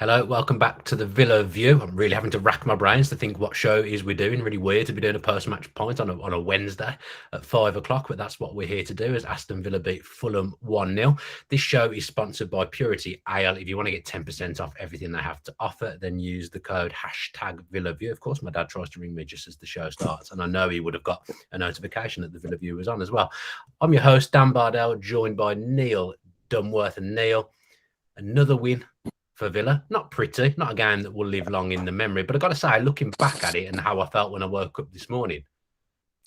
Hello, welcome back to the Villa View. I'm really having to rack my brains to think what show it is we're doing. Really weird to be doing a post-match point on a Wednesday at 5 o'clock, but that's what we're here to do as Aston Villa beat Fulham 1-0. This show is sponsored by Purity Ale. If you want to get 10% off everything they have to offer, then use the code #VillaView. Of course, my dad tries to ring me just as the show starts, and I know he would have got a notification that the Villa View was on as well. I'm your host, Dan Bardell, joined by Neil Dunworth. And Neil, another win for Villa. Not pretty, not a game that will live long in the memory, but I've got to say, looking back at it and how I felt when I woke up this morning,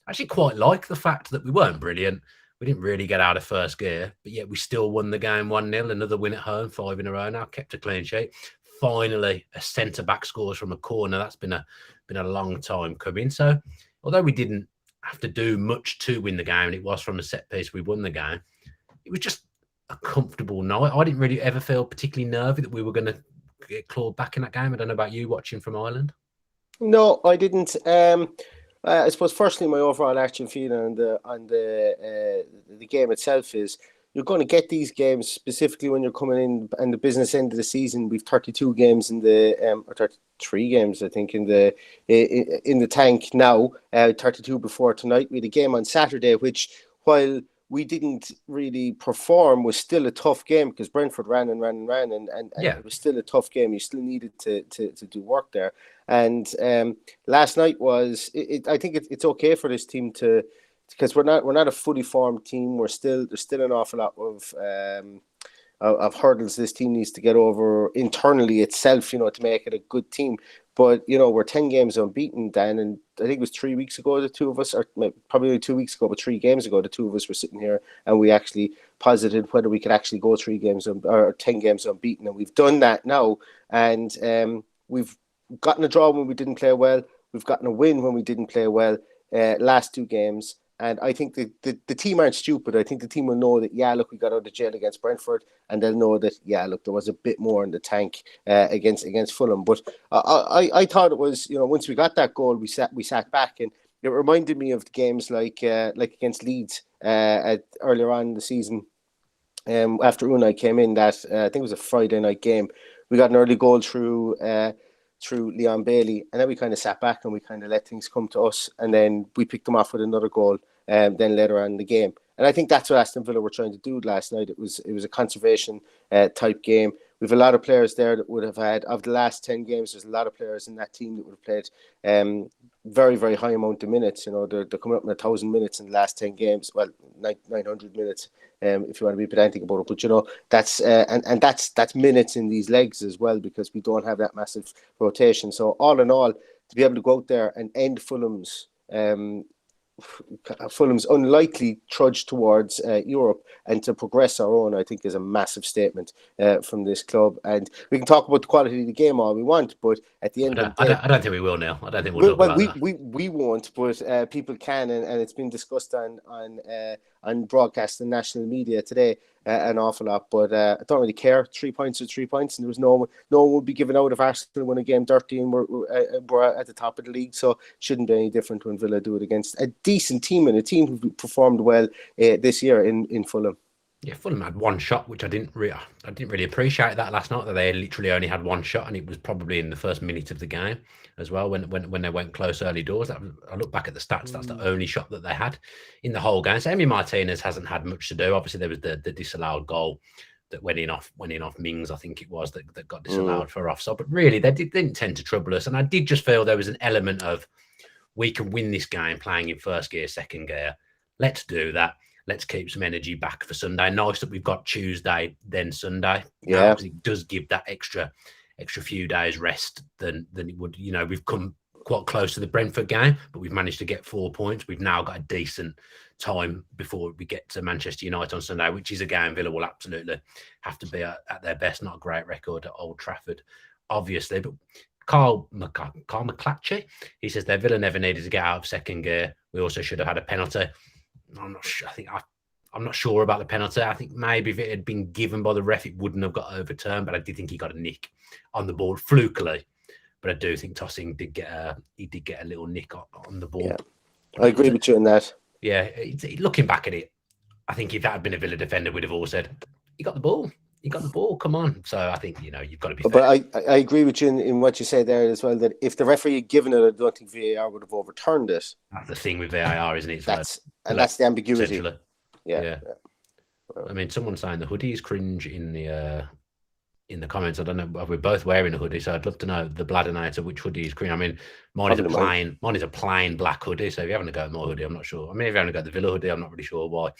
I actually quite like the fact that we weren't brilliant. We didn't really get out of first gear, but yet we still won the game 1-0, another win at home, 5 in a row now, kept a clean sheet. Finally, a centre-back scores from a corner. That's been a long time coming. So although we didn't have to do much to win the game, and it was from a set piece we won the game, it was just a comfortable night. I didn't really ever feel particularly nervy that we were going to get clawed back in that game. I don't know about you watching from Ireland. No, I didn't. I suppose firstly, my overall action feeling on the game itself is you're going to get these games specifically when you're coming in the business end of the season. We've 32 games in the or 33 games, I think, in the tank now. 32 before tonight. We had a game on Saturday, which while we didn't really perform, was still a tough game because Brentford ran and it was still a tough game. You still needed to do work there. And last night was, I think it's okay for this team to, because we're not a fully formed team. There's still an awful lot of hurdles this team needs to get over internally itself, to make it a good team. But, we're 10 games unbeaten, Dan, and I think it was 3 weeks ago, the two of us, or probably 2 weeks ago, but 3 games ago, the two of us were sitting here and we actually posited whether we could actually go 3 games or 10 games unbeaten. And we've done that now. And we've gotten a draw when we didn't play well. We've gotten a win when we didn't play well last 2 games. And I think the team aren't stupid. I think the team will know that, look, we got out of jail against Brentford, and they'll know that, look, there was a bit more in the tank against Fulham. But I thought it was, once we got that goal, we sat back, and it reminded me of the games like against Leeds earlier on in the season. After Unai came in, that I think it was a Friday night game, we got an early goal through Leon Bailey, and then we kind of sat back and we kind of let things come to us, and then we picked them off with another goal then later on in the game. And I think that's what Aston Villa were trying to do last night. It was a conservation type game. We've a lot of players there that would have had, of the last 10 games, there's a lot of players in that team that would have played very, very high amount of minutes. They're coming up in 1,000 minutes in the last 10 games. Well, 900 minutes, if you want to be pedantic about it. But, that's that's minutes in these legs as well, because we don't have that massive rotation. So all in all, to be able to go out there and end Fulham's unlikely trudge towards Europe and to progress our own, I think, is a massive statement from this club. And we can talk about the quality of the game all we want, but at the end of the day, I don't think we will now. I don't think we'll talk about that. We won't, but people can, and it's been discussed on broadcast and national media today an awful lot. But I don't really care. 3 points are 3 points, and there was no one would be given out if Arsenal win a game dirty and we're at the top of the league. So it shouldn't be any different when Villa do it against a decent team and a team who performed well this year in Fulham. Yeah, Fulham had one shot, which I didn't really appreciate that last night, that they literally only had one shot, and it was probably in the first minute of the game as well when they went close early doors. I look back at the stats, that's the only shot that they had in the whole game. So Emi Martinez hasn't had much to do. Obviously, there was the disallowed goal that went in off Mings, I think it was, that got disallowed for offside. But really, they didn't tend to trouble us. And I did just feel there was an element of, we can win this game playing in first gear, second gear. Let's do that. Let's keep some energy back for Sunday. Nice that we've got Tuesday, then Sunday. Yeah, because it does give that extra few days rest than it would. We've come quite close to the Brentford game, but we've managed to get 4 points. We've now got a decent time before we get to Manchester United on Sunday, which is a game Villa will absolutely have to be at their best. Not a great record at Old Trafford, obviously, but Carl McClatchy, he says their Villa never needed to get out of second gear. We also should have had a penalty. I'm not sure. I'm not sure about the penalty. I think maybe if it had been given by the ref, it wouldn't have got overturned. But I did think he got a nick on the ball flukily. But I do think Tossing did get a little nick on the ball. Yeah, I agree with you on that. Yeah, looking back at it, I think if that had been a Villa defender, we'd have all said, "He got the ball. he got the ball. Come on. So I think, you've got to be fair. But I agree with you in what you say there as well, that if the referee had given it, I don't think VAR would have overturned it. That's the thing with VAR, isn't it? That's the ambiguity. Yeah. I mean, someone's saying the hoodie is cringe in the comments. I don't know. We're both wearing a hoodie, so I'd love to know the Bladdernator which hoodie is cringe. I mean, mine is a plain black hoodie. So if you haven't got my hoodie, I'm not sure. I mean, if you haven't got the Villa hoodie, I'm not really sure why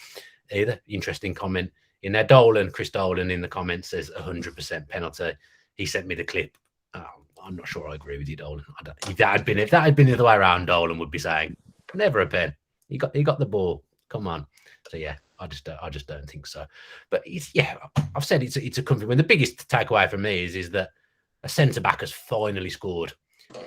either. Interesting comment in there. Chris Dolan in the comments says 100% penalty. He sent me the clip. I'm not sure I agree with you, Dolan. If that had been the other way around, Dolan would be saying never a pen. He got the ball. Come on. So yeah, I just don't think so. But I've said it's a comfort. When the biggest takeaway for me is that a centre back has finally scored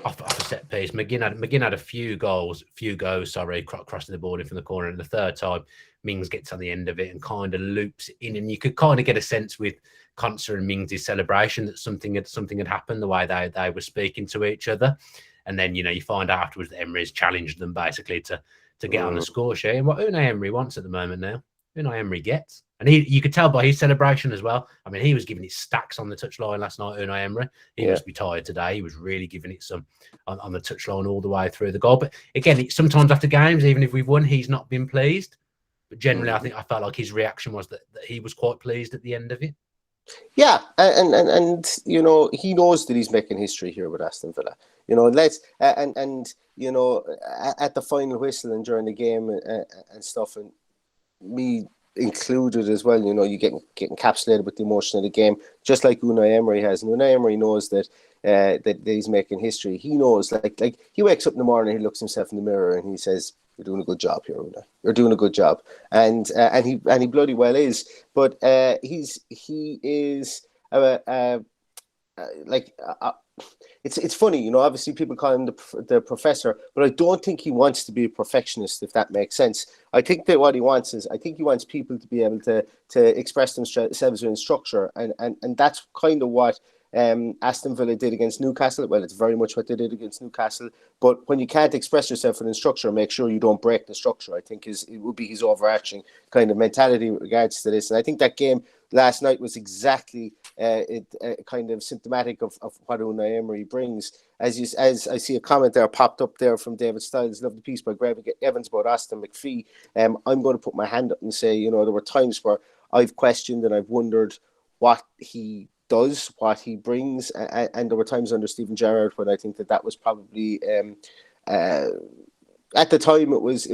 off a set piece. McGinn had a few goes, crossing the ball in from the corner, and the third time Mings gets on the end of it and kind of loops it in, and you could kind of get a sense with Konsa and Mings' celebration that something had happened, the way they were speaking to each other, and then you find out afterwards that Emery's challenged them basically to get on the score sheet. And what Unai Emery wants at the moment now, Unai Emery gets. And you could tell by his celebration as well. I mean, he was giving it stacks on the touchline last night, Unai Emery. He must be tired today. He was really giving it some on the touchline all the way through the goal. But again, sometimes after games, even if we've won, he's not been pleased. But generally, I felt like his reaction was that he was quite pleased at the end of it. Yeah, and he knows that he's making history here with Aston Villa. At the final whistle and during the game and stuff, and me included as well. You get encapsulated with the emotion of the game, just like Unai Emery has. And Unai Emery knows that he's making history. He knows, like he wakes up in the morning, he looks himself in the mirror, and he says, "You're doing a good job here, Unai. You're doing a good job," and he bloody well is. But he is it's funny, obviously people call him the professor, but I don't think he wants to be a perfectionist, if that makes sense. I think that what he wants people to be able to express themselves in structure, and that's kind of what Aston Villa did against Newcastle. Well, it's very much what they did against Newcastle, but when you can't express yourself in structure, make sure you don't break the structure, I think it would be his overarching kind of mentality with regards to this. And I think that game last night was exactly kind of symptomatic of what Unai Emery brings. As I see a comment there popped up there from David Stiles, love the piece by Greg Evans about Aston McPhee. I'm going to put my hand up and say, there were times where I've questioned and I've wondered what he does, what he brings, and there were times under Steven Gerrard when I think that was probably at the time it was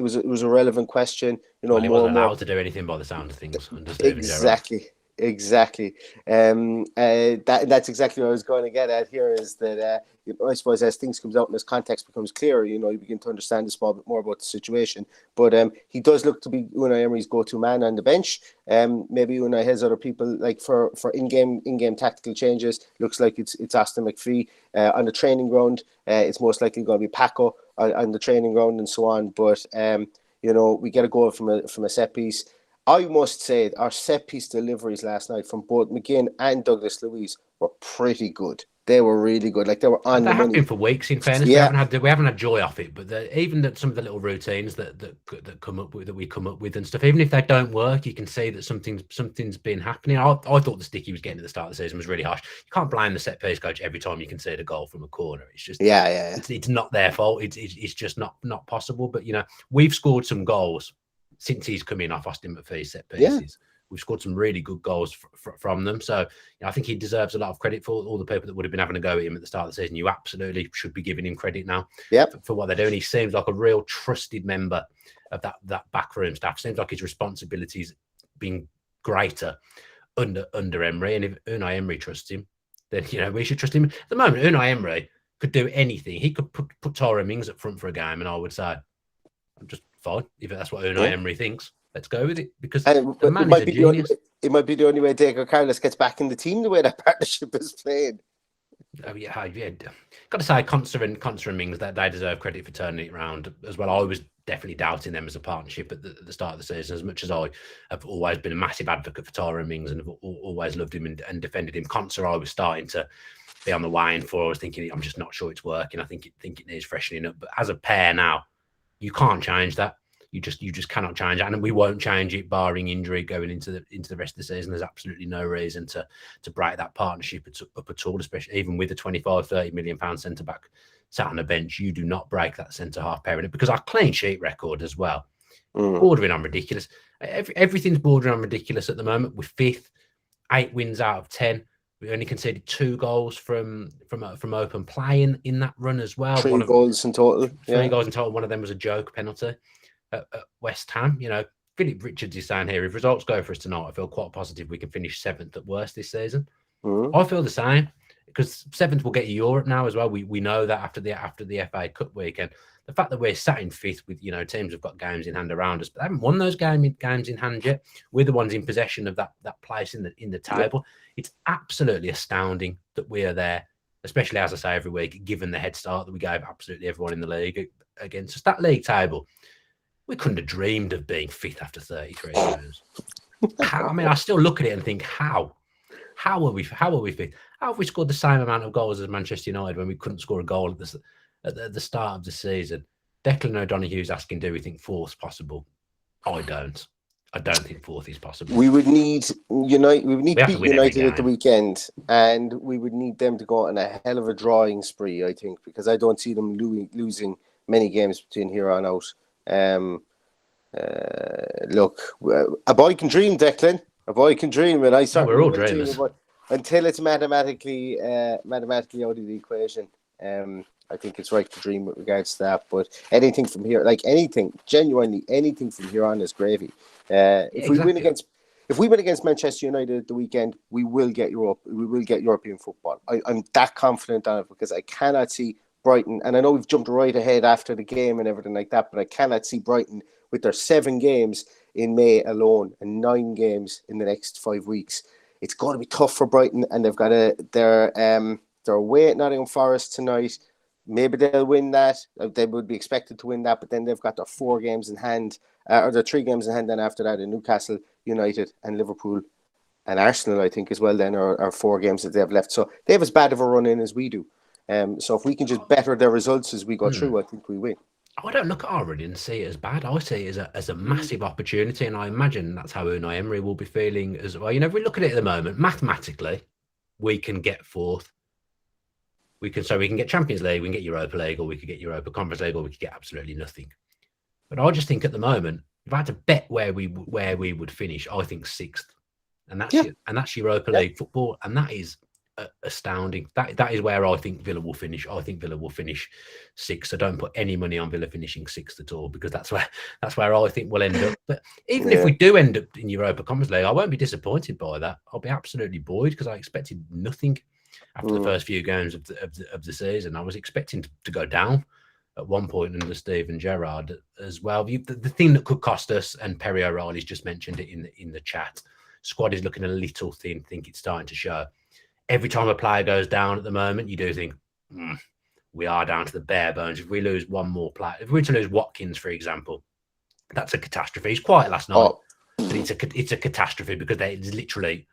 a relevant question. He wasn't allowed to do anything by the sound of things under Steven Gerrard. Exactly. That's exactly what I was going to get at here, is that I suppose as things comes out and as context becomes clearer, you begin to understand a small bit more about the situation. But he does look to be Unai Emery's go-to man on the bench. Maybe Unai has other people, like for in-game tactical changes. Looks like it's Aston McPhee on the training ground. It's most likely going to be Paco on the training ground and so on. But we get a goal from a set piece. I must say our set-piece deliveries last night from both McGinn and Douglas Luiz were pretty good. They were really good. Like, they were on the money. They have been for weeks, in fairness. Yeah. We haven't had joy off it, but even some of the little routines that we come up with and stuff, even if they don't work, you can see that something's been happening. I thought the stick he was getting at the start of the season was really harsh. You can't blame the set-piece coach every time you concede a goal from a corner. It's just It's not their fault. It's just not possible. But we've scored some goals since he's come in off Austin McPhee's set pieces. Yeah. We've scored some really good goals from them. So I think he deserves a lot of credit for all the people that would have been having a go at him at the start of the season. You absolutely should be giving him credit now for what they're doing. He seems like a real trusted member of that backroom staff. Seems like his responsibilities being greater under Emery. And if Unai Emery trusts him, then we should trust him. At the moment, Unai Emery could do anything. He could put Tyrone Mings up front for a game, and I would say, I'm just fine. If that's what Unai Emery thinks, let's go with it, because the man is a genius. It might be the only way Diego Carlos gets back in the team, the way that partnership is played. Oh yeah. Got to say, Konsa and Mings, that they deserve credit for turning it around as well. I was definitely doubting them as a partnership at the start of the season, as much as I have always been a massive advocate for Tyrone Mings and have always loved him and defended him. Konsa, I was starting to be on the wane for. I was thinking, I'm just not sure it's working. I think it needs freshening up. But as a pair now, you can't change that. You just cannot change it, and we won't change it barring injury going into the rest of the season. There's absolutely no reason to break that partnership up at all, especially even with a 25-30 million pound centre back sat on a bench. You do not break that centre half pairing, because our clean sheet record as well, bordering on ridiculous. Everything's bordering on ridiculous at the moment. We're fifth, 8 wins out of 10. We only conceded 2 goals from open play in that run as well. 3 goals in total. 3 goals in total. One of them was a joke penalty at West Ham. Philip Richards is saying here, if results go for us tonight, I feel quite positive we can finish 7th at worst this season. I feel the same, because 7th will get you Europe now as well. We know that after the FA Cup weekend. The fact that we're sat in 5th with teams have got games in hand around us, but they haven't won those games in hand yet. We're the ones in possession of that place in the table. It's absolutely astounding that we are there, especially, as I say every week, given the head start that we gave absolutely everyone in the league against us. That league table, we couldn't have dreamed of being 5th after 33 games. I still look at it and think, how are we 5th? How have we scored the same amount of goals as Manchester United when we couldn't score a goal at the start of the season? Declan O'Donoghue's asking, do we think 4th's possible? I don't think 4th is possible. We would need United. We would need to beat United at the weekend, and we would need them to go on a hell of a drawing spree, I think, because I don't see them losing many games between here on out. Look, a boy can dream, Declan. A boy can dream, and I certainly we're all dreamers until it's mathematically out of the equation. I think it's right to dream with regards to that. But anything from here, genuinely anything from here on is gravy. If we win against Manchester United at the weekend, we will get Europe. We will get European football. I'm that confident on it, because I cannot see Brighton, and I know we've jumped right ahead after the game and everything like that, but I cannot see Brighton with their 7 games in May alone and 9 games in the next 5 weeks. It's going to be tough for Brighton, and they've got they're away at Nottingham Forest tonight. Maybe they'll win that. They would be expected to win that, but then they've got their 4 games in hand, or their 3 games in hand. Then after that, in Newcastle, United, and Liverpool, and Arsenal, I think as well. Then are 4 games that they have left. So they have as bad of a run in as we do. So if we can just better their results as we go through, I think we win. I don't look at our run and see it as bad. I see it as a massive opportunity, and I imagine that's how Unai Emery will be feeling as well. If we look at it at the moment, mathematically, we can get 4th. We can get Champions League, we can get Europa League, or we could get Europa Conference League, or we could get absolutely nothing. But I just think at the moment, if I had to bet where we would finish, I think 6th, and that's Europa League football, and that is astounding. That is where I think Villa will finish. I think Villa will finish 6th. So don't put any money on Villa finishing 6th at all, because that's where I think we'll end up. But even if we do end up in Europa Conference League, I won't be disappointed by that. I'll be absolutely buoyed, because I expected nothing after the first few games of the season. I was expecting to go down at one point under Steven Gerrard as well. The thing that could cost us, and Perry O'Reilly's just mentioned it in the chat, squad is looking a little thin. I think it's starting to show. Every time a player goes down at the moment, you do think, we are down to the bare bones. If we lose one more player, if we were to lose Watkins, for example, that's a catastrophe. He's quiet last night, but it's a catastrophe, because there's literally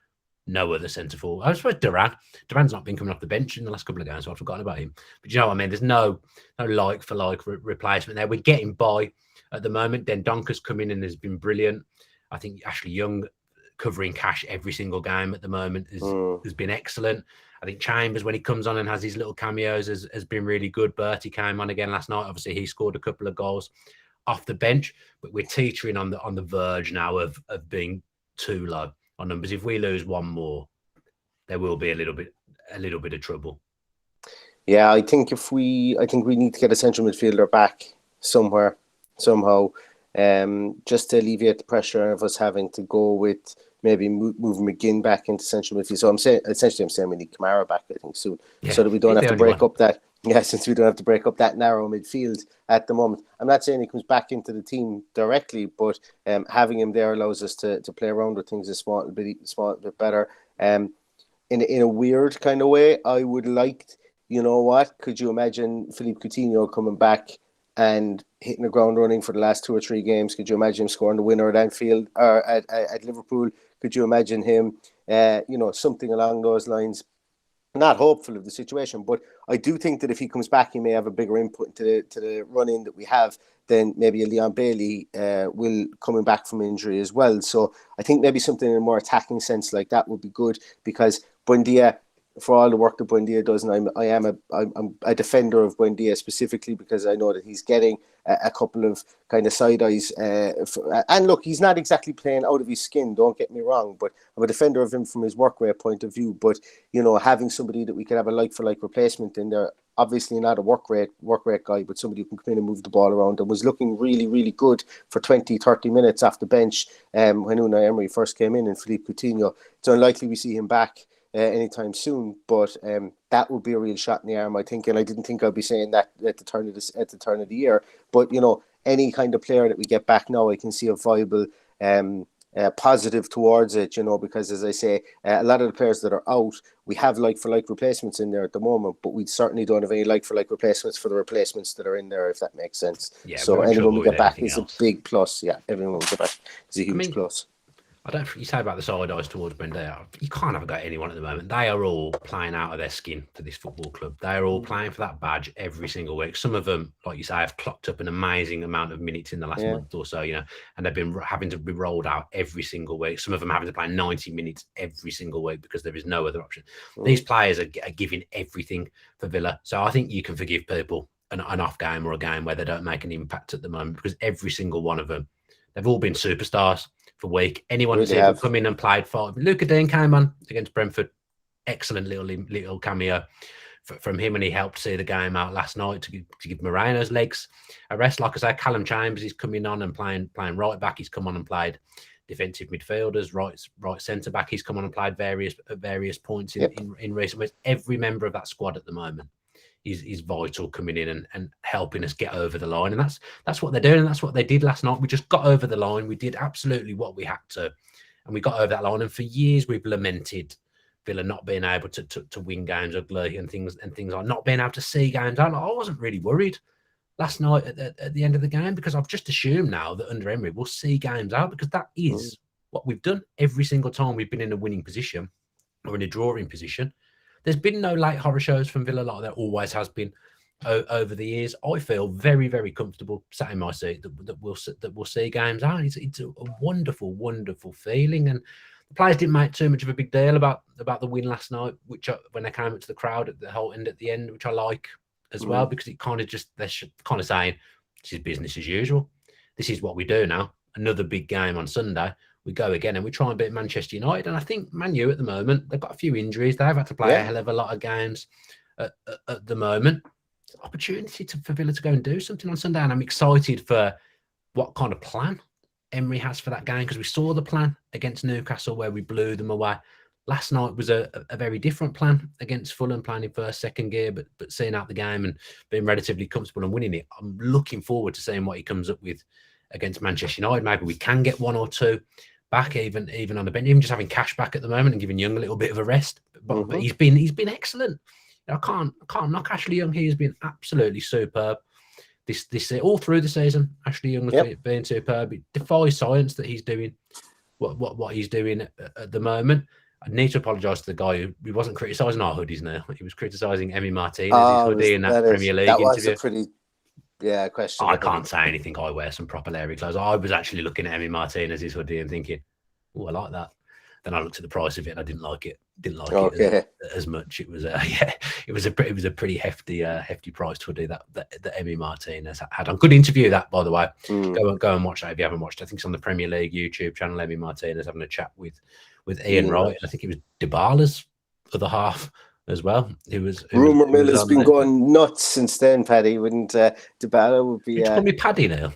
no other centre forward. I suppose Duran's not been coming off the bench in the last couple of games, so I've forgotten about him. But you know what I mean? There's no like for like replacement there. We're getting by at the moment. Then Donker's come in and has been brilliant. I think Ashley Young covering Cash every single game at the moment has been excellent. I think Chambers, when he comes on and has his little cameos, has been really good. Bertie came on again last night. Obviously, he scored a couple of goals off the bench, but we're teetering on the verge now of being too low on numbers. If we lose one more, there will be a little bit of trouble. Yeah, I think we need to get a central midfielder back somehow, just to alleviate the pressure of us having to go with maybe moving McGinn back into central midfield. So I'm saying we need Kamara back, I think, soon, so that we don't have to break up that. Yeah, since we don't have to break up that narrow midfield at the moment. I'm not saying he comes back into the team directly, but having him there allows us to play around with things a small bit better. In a weird kind of way, I would like, could you imagine Philippe Coutinho coming back and hitting the ground running for the last 2 or 3 games? Could you imagine him scoring the winner at Anfield or at Liverpool? Could you imagine him, something along those lines? Not hopeful of the situation, but I do think that if he comes back, he may have a bigger input to the run-in that we have than maybe a Leon Bailey will coming back from injury as well. So I think maybe something in a more attacking sense like that would be good, because Buendia, for all the work that Buendia does, and I'm a defender of Buendia specifically because I know that he's getting a couple of kind of side eyes. And look, he's not exactly playing out of his skin, don't get me wrong, but I'm a defender of him from his work rate point of view. But, having somebody that we could have a like-for-like replacement in there, obviously not a work rate guy, but somebody who can come in and move the ball around, and was looking really, really good for 20, 30 minutes off the bench when Unai Emery first came in, and Philippe Coutinho. It's unlikely we see him back anytime soon, but that would be a real shot in the arm, I think. And I didn't think I'd be saying that at the turn of the year. But any kind of player that we get back now, I can see a viable positive towards it. Because as I say, a lot of the players that are out, we have like for like replacements in there at the moment, but we certainly don't have any like for like replacements for the replacements that are in there, if that makes sense. Yeah, so anyone we get back is else. a big plus. Yeah, everyone we get back is a huge plus. I don't. You say about the side eyes towards Buendia. You can't have got anyone at the moment. They are all playing out of their skin for this football club. They are all playing for that badge every single week. Some of them, like you say, have clocked up an amazing amount of minutes in the last month or so. And they've been having to be rolled out every single week. Some of them having to play 90 minutes every single week because there is no other option. These players are giving everything for Villa. So I think you can forgive people an off game or a game where they don't make an impact at the moment, because every single one of them, they've all been superstars for week. Anyone that's ever come in and played for Luca Dean came on against Brentford. Excellent little cameo from him, and he helped see the game out last night to give Moreno's legs a rest. Like I say, Callum Chambers is coming on and playing right back. He's come on and played defensive midfielders, right centre back. He's come on and played various points in recent weeks. Every member of that squad at the moment is vital, coming in and helping us get over the line. And that's what they're doing, and that's what they did last night. We just got over the line. We did absolutely what we had to, and we got over that line. And for years we've lamented Villa not being able to win games ugly and things like not being able to see games out. I wasn't really worried last night at the end of the game, because I've just assumed now that under Emery we'll see games out, because that is what we've done every single time we've been in a winning position or in a drawing position. There's been no late horror shows from Villa like there always has been over the years. I feel very, very comfortable sat in my seat that we'll see games out. It's a wonderful, wonderful feeling. And the players didn't make too much of a big deal about the win last night, which when they came up to the crowd at the whole end at the end, which I like as well, because it kind of they're kind of saying this is business as usual. This is what we do now. Another big game on Sunday. We go again and we try and beat Manchester United. And I think Man U at the moment, they've got a few injuries. They've had to play a hell of a lot of games at the moment. It's an opportunity for Villa to go and do something on Sunday. And I'm excited for what kind of plan Emery has for that game, because we saw the plan against Newcastle where we blew them away. Last night was a very different plan against Fulham, playing in first, second gear, but seeing out the game and being relatively comfortable and winning it. I'm looking forward to seeing what he comes up with against Manchester United. Maybe we can get one or two back, even on the bench, even just having Cash back at the moment and giving Young a little bit of a rest. But he's been excellent. I can't knock Ashley Young. He has been absolutely superb this all through the season. Ashley Young has been superb. It defies science that he's doing what he's doing at the moment. I need to apologise to the guy who wasn't criticising our hoodies now. He was criticising Emi Martinez's hoodie in that Premier League interview. Was a pretty question. I can't say anything. I wear some proper Larry clothes. I was actually looking at Emi Martinez's hoodie and thinking, oh, I like that. Then I looked at the price of it and I didn't like it. It as much. It was it was a pretty hefty priced hoodie that Emi Martinez had on. Good interview that, by the way. Go and watch that if you haven't watched. I think it's on the Premier League YouTube channel. Emi Martinez having a chat with Ian Wright. I think it was Dybala's other half as well. Rumour mill has been going nuts since then, Paddy. Wouldn't Dybala would be? Did you call me Paddy now?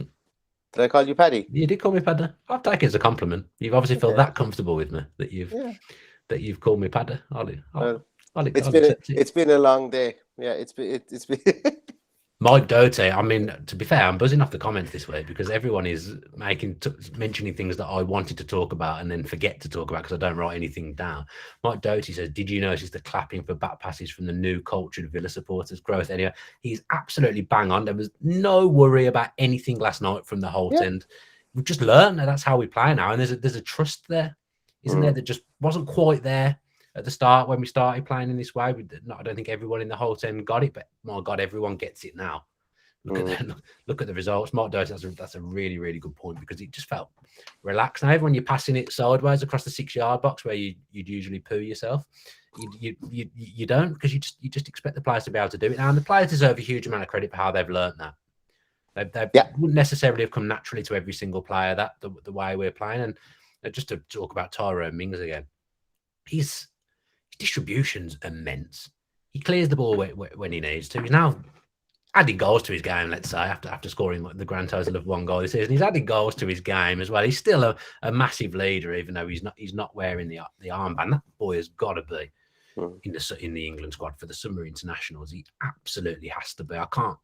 Did I call you Paddy? You did call me Paddy. I'll take it as a compliment. You've obviously felt that comfortable with me that you've called me Paddy. It's been a long day. Yeah, it's been. Mike Doty, I mean, to be fair, I'm buzzing off the comments this week because everyone is mentioning things that I wanted to talk about and then forget to talk about because I don't write anything down. Mike Doty says, did you notice the clapping for back passes from the new cultured Villa supporters growth? Anyway, he's absolutely bang on. There was no worry about anything last night from the Holt end. We've just learned that that's how we play now. And there's a trust there, isn't there, that just wasn't quite there at the start when we started playing in this way. I don't think everyone in the whole team got it, but my God, everyone gets it now. Look at the results. Mark Doty, that's a really, really good point, because it just felt relaxed. Now, when you're passing it sideways across the 6-yard box where you'd usually poo yourself, you don't, because you just expect the players to be able to do it now. And the players deserve a huge amount of credit for how they've learned that. They wouldn't necessarily have come naturally to every single player that the way we're playing. And just to talk about Tyrone Mings again, his distribution's immense. He clears the ball when he needs to. He's now added goals to his game, let's say, after scoring the grand total of 1 goal this season. He's added goals to his game as well. He's still a massive leader, even though he's not wearing the armband. That boy has got to be in the England squad for the summer internationals. He absolutely has to be. I can't.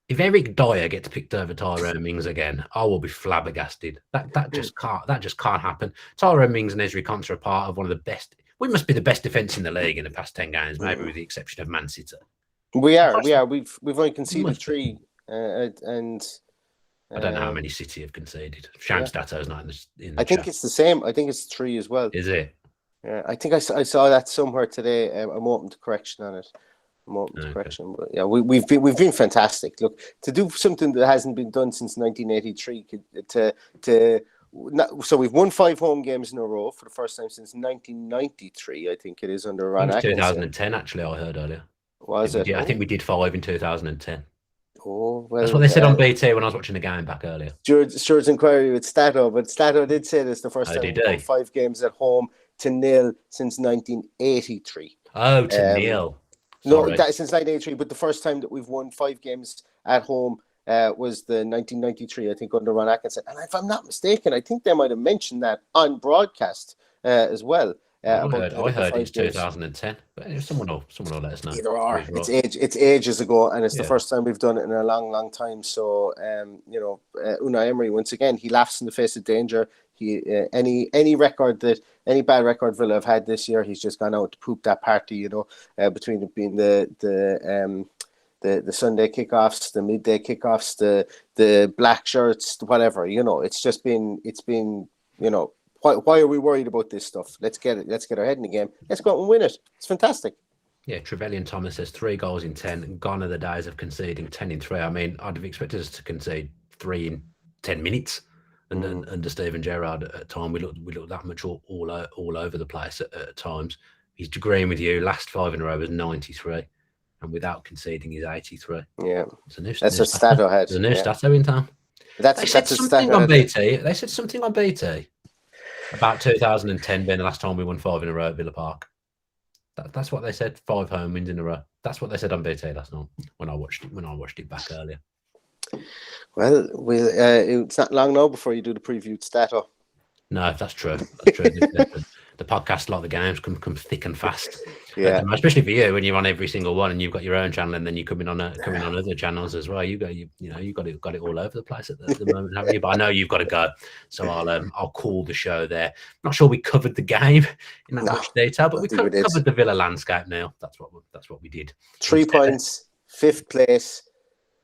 If Eric Dyer gets picked over Tyrone Mings again, I will be flabbergasted. That just can't happen. Tyrone Mings and Ezri Konsa are part of one of the best. We must be the best defence in the league in the past 10 games, maybe with the exception of Man City. We are. We've only conceded 3, and I don't know how many City have conceded. Sham Stato's not in the I think chat. it's the same. I think it's 3 as well. Is it? Yeah, I think I saw that somewhere today. I'm open to correction on it. Correction, but yeah, we've been fantastic. Look, to do something that hasn't been done since 1983. So we've won 5 home games in a row for the first time since 1993. I think it is under Ron Atkinson. 2010, actually, I heard earlier. Was it? I think we did 5 in 2010. Oh, well, that's what they said on BT when I was watching the game back earlier. Stuart's inquiry with Stato, but Stato did say this the first time we won 5 games at home to nil since 1983. Oh, to nil. No, that since 1983, but the first time that we've won 5 games at home was the 1993, I think, under Ron Atkinson. And if I'm not mistaken, I think they might have mentioned that on broadcast as well. I heard it's 2010, but someone will let us know. Either or. It's ages ago, and it's the first time we've done it in a long, long time. So, Unai Emery, once again, he laughs in the face of danger. Any bad record Villa have had this year, he's just gone out to poop that party. Between it being the Sunday kickoffs, the midday kickoffs, the black shirts, whatever. It's been. Why are we worried about this stuff? Let's get our head in the game. Let's go out and win it. It's fantastic. Yeah, Trevelyan Thomas says 3 goals in 10. Gone are the days of conceding 10 in 3. I mean, I'd have expected us to concede 3 in 10 minutes. And under Steven Gerrard at time, we looked that much all over the place at times. He's agreeing with you. Last 5 in a row was 93, and without conceding, he's 83. Yeah, that's a Stato head. There's a new Stato in town. They said something on BT about 2010 being the last time we won 5 in a row at Villa Park. That's what they said. 5 home wins in a row. That's what they said on BT last night when I watched it back earlier. Well, it's not long now before you do the previewed Stato. No, that's true. The podcast, like the games, come thick and fast. Yeah, especially for you when you're on every single one and you've got your own channel, and then you're coming on other channels as well. You've got it all over the place at the moment, haven't you? But I know you've got to go, so I'll call the show there. I'm not sure we covered the game in that much detail, but we covered the Villa landscape. Neil, that's what we did. 3 points, 5th place.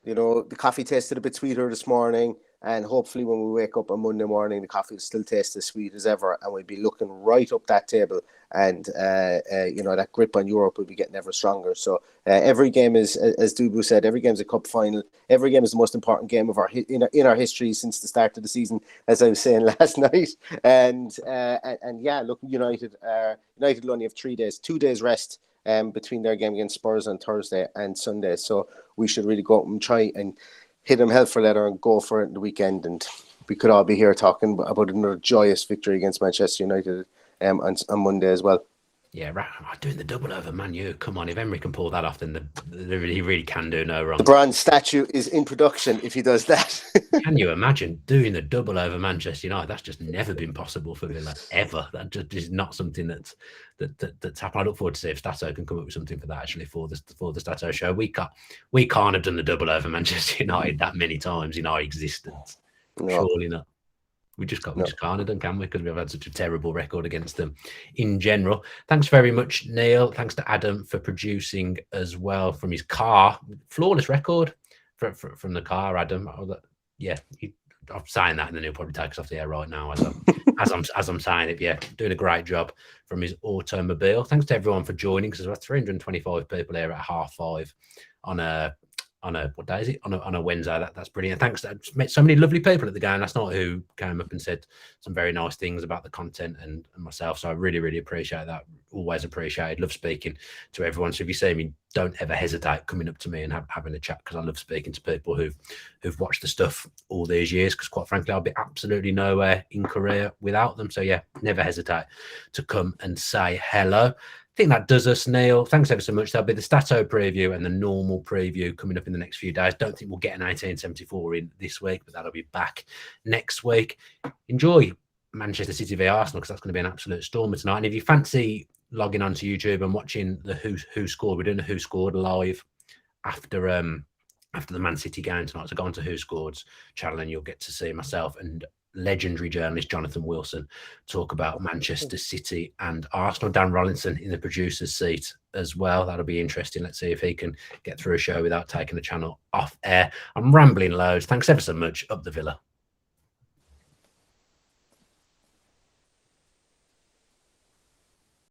The coffee tasted a bit sweeter this morning. And hopefully when we wake up on Monday morning, the coffee will still taste as sweet as ever, and we'll be looking right up that table. And, that grip on Europe will be getting ever stronger. So every game is, as Dubu said, every game is a cup final. Every game is the most important game of in our history since the start of the season, as I was saying last night. And look, United will only have 3 days, 2 days rest between their game against Spurs on Thursday and Sunday. So we should really go out and try and hit them hell for leather and go for it in the weekend, and we could all be here talking about another joyous victory against Manchester United on Monday as well. Yeah, right. Doing the double over Man U. Come on, if Emery can pull that off, then he really can do no wrong. The bronze statue is in production if he does that. Can you imagine doing the double over Manchester United? That's just never been possible for Villa, ever. That just is not something that's happened. I look forward to see if Stato can come up with something for that, actually, for the Stato show. We can't have done the double over Manchester United that many times in our existence. No. Surely not. We just can't have done, can we? Because we've had such a terrible record against them in general. Thanks very much, Neil. Thanks to Adam for producing as well from his car. Flawless record from the car, Adam. I'm saying that, and then he'll probably take us off the air right now as I'm as I'm saying it, yeah, doing a great job from his automobile. Thanks to everyone for joining, because there's 325 people here at 5:30 on a what day is it? On a Wednesday. That's brilliant. Thanks. I met so many lovely people at the game last night who came up and said some very nice things about the content and myself. So I really, really appreciate that. Always appreciated. Love speaking to everyone. So if you see me, don't ever hesitate coming up to me and having a chat, because I love speaking to people who've watched the stuff all these years, because quite frankly, I'll be absolutely nowhere in Korea without them. So yeah, never hesitate to come and say hello. I think that does us, Neil. Thanks ever so much. There'll be the Stato preview and the normal preview coming up in the next few days. Don't think we'll get an 1874 in this week, but that'll be back next week. Enjoy Manchester City v Arsenal, because that's going to be an absolute stormer tonight. And if you fancy logging onto YouTube and watching the Who Scored, we're doing a Who Scored live after the Man City game tonight. So go on to Who Scored's channel and you'll get to see myself and legendary journalist Jonathan Wilson talk about Manchester City and Arsenal. Dan Rollinson in the producer's seat as well. That'll be interesting. Let's see if he can get through a show without taking the channel off air. I'm rambling loads. Thanks ever so much. Up the Villa.